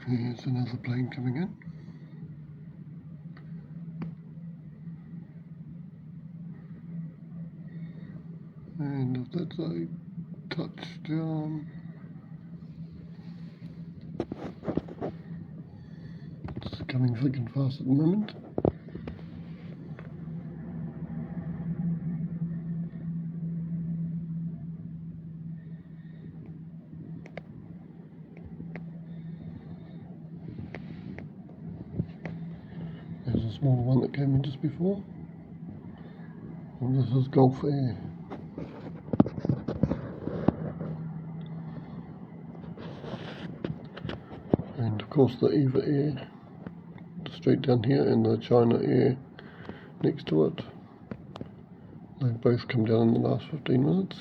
Here's another plane coming in. And if that's a touchdown, it's coming thick and fast at the moment. There's a smaller one that came in just before. And this is Gulf Air. And of course the Eva Air straight down here, and the China Air next to it. They've both come down in the last 15 minutes.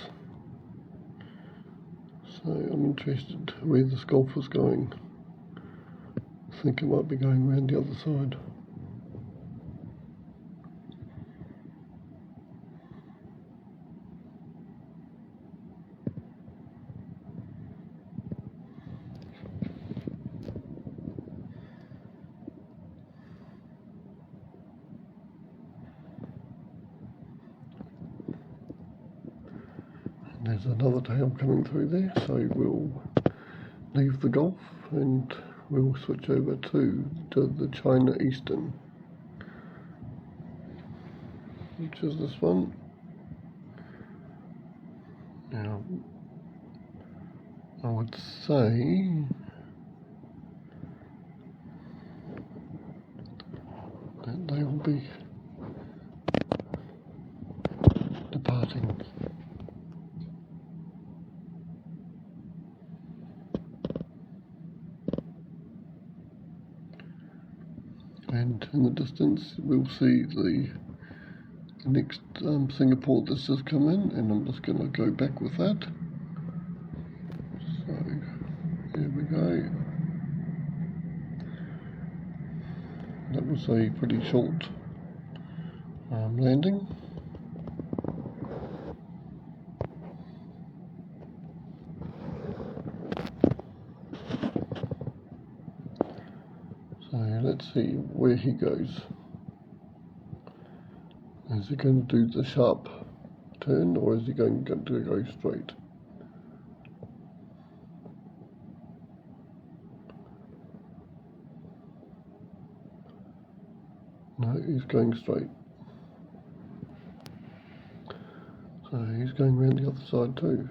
So I'm interested where this Gulf is going. I think it might be going around the other side. There's another tail coming through there, so we'll leave the Gulf and we'll switch over to the China Eastern, which is this one. Now, I would say that they will be departing. And in the distance we'll see the next Singapore that's just come in, and I'm just going to go back with that. So here we go. That was a pretty short landing. So let's see where he goes. Is he going to do the sharp turn, or is he going to go straight? No, he's going straight. So he's going around the other side too.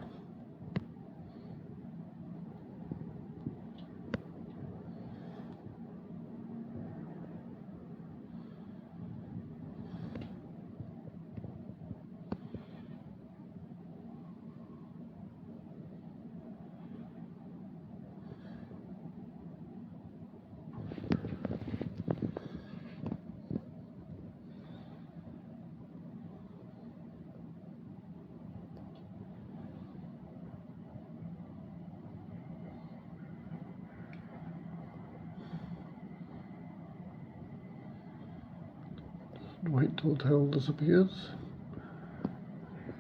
Wait till the tail disappears,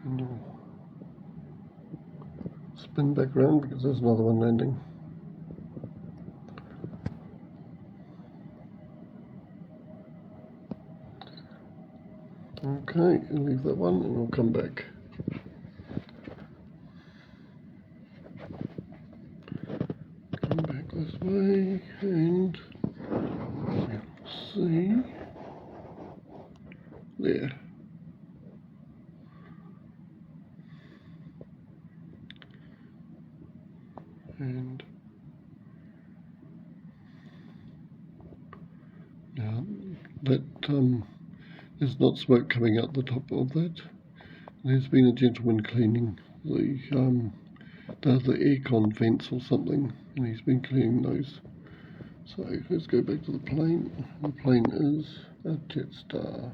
and you'll spin back around because there's another one landing. Okay, I'll leave that one and we'll come back. Come back this way and we'll see. There. And now that there's not smoke coming out the top of that. There's been a gentleman cleaning the aircon vents or something, and he's been cleaning those. So let's go back to the plane. The plane is a Jetstar.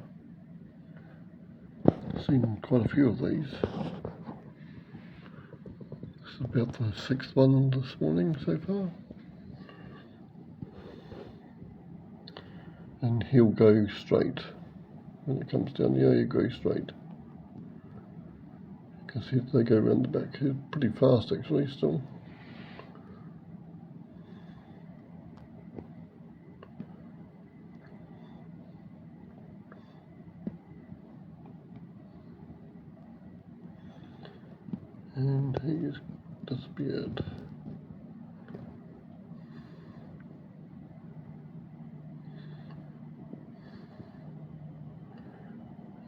I've seen quite a few of these. This is about the 6th one this morning so far. And he'll go straight. When it comes down here, you go straight. Because they go around the back here pretty fast actually still. and he's disappeared.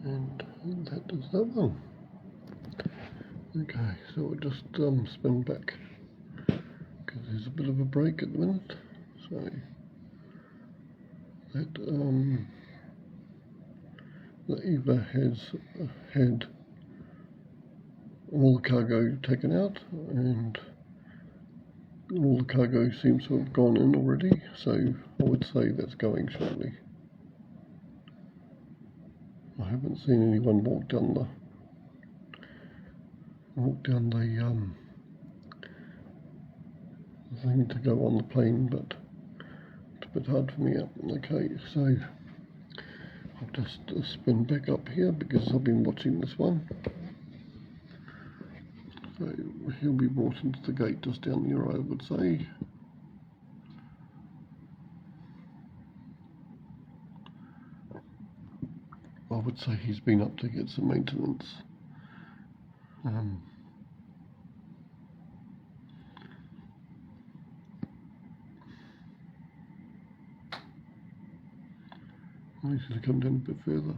And that is that one. Okay, so we'll just spin back because there's a bit of a break at the minute. So that the Eva has had all the cargo taken out, and all the cargo seems to have gone in already, so I would say that's going shortly. I haven't seen anyone walk down the thing to go on the plane, but it's a bit hard for me up. Okay, so I'll just spin back up here because I've been watching this one. So he'll be brought into the gate just down there, I would say. I would say he's been up to get some maintenance. I should have come down a bit further.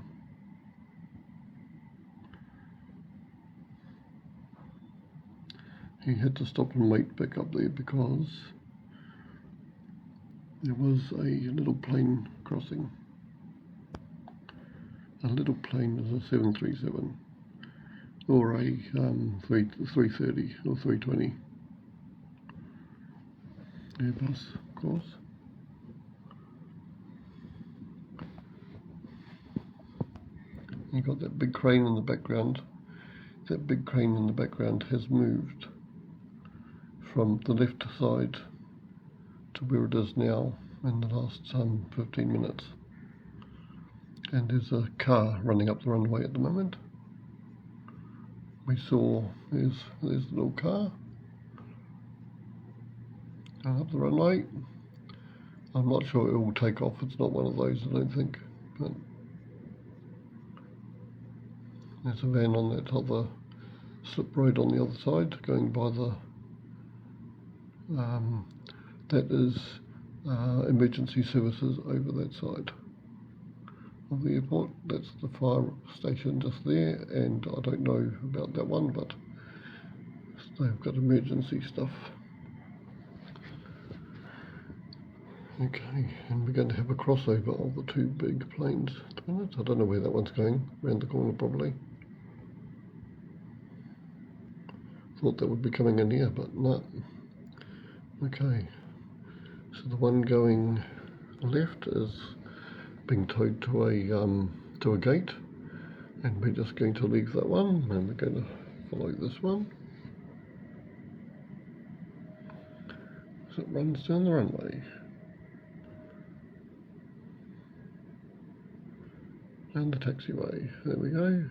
He had to stop and wait back up there because there was a little plane crossing. A little plane is a 737 or a 330 or 320 Airbus, of course. You've got that big crane in the background. That big crane in the background has moved from the left side to where it is now in the last 15 minutes. And there's a car running up the runway at the moment. We saw there's the little car going up the runway. I'm not sure it will take off. It's not one of those, I don't think. But there's a van on that other slip road on the other side going by the that is emergency services over that side of the airport. That's the fire station just there, and I don't know about that one, but they've got emergency stuff. Okay, and we're going to have a crossover of the two big planes at the minute. I don't know where that one's going, around the corner probably. Thought that would be coming in here, but no. Okay, so the one going left is being towed to a gate, and we're just going to leave that one, and we're going to follow this one as it runs down the runway. And the taxiway, there we go.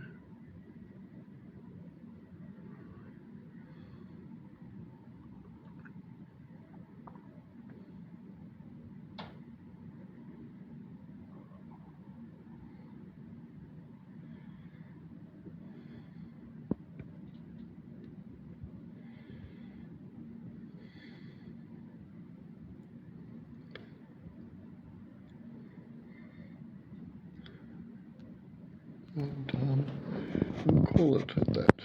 And we'll call it at that.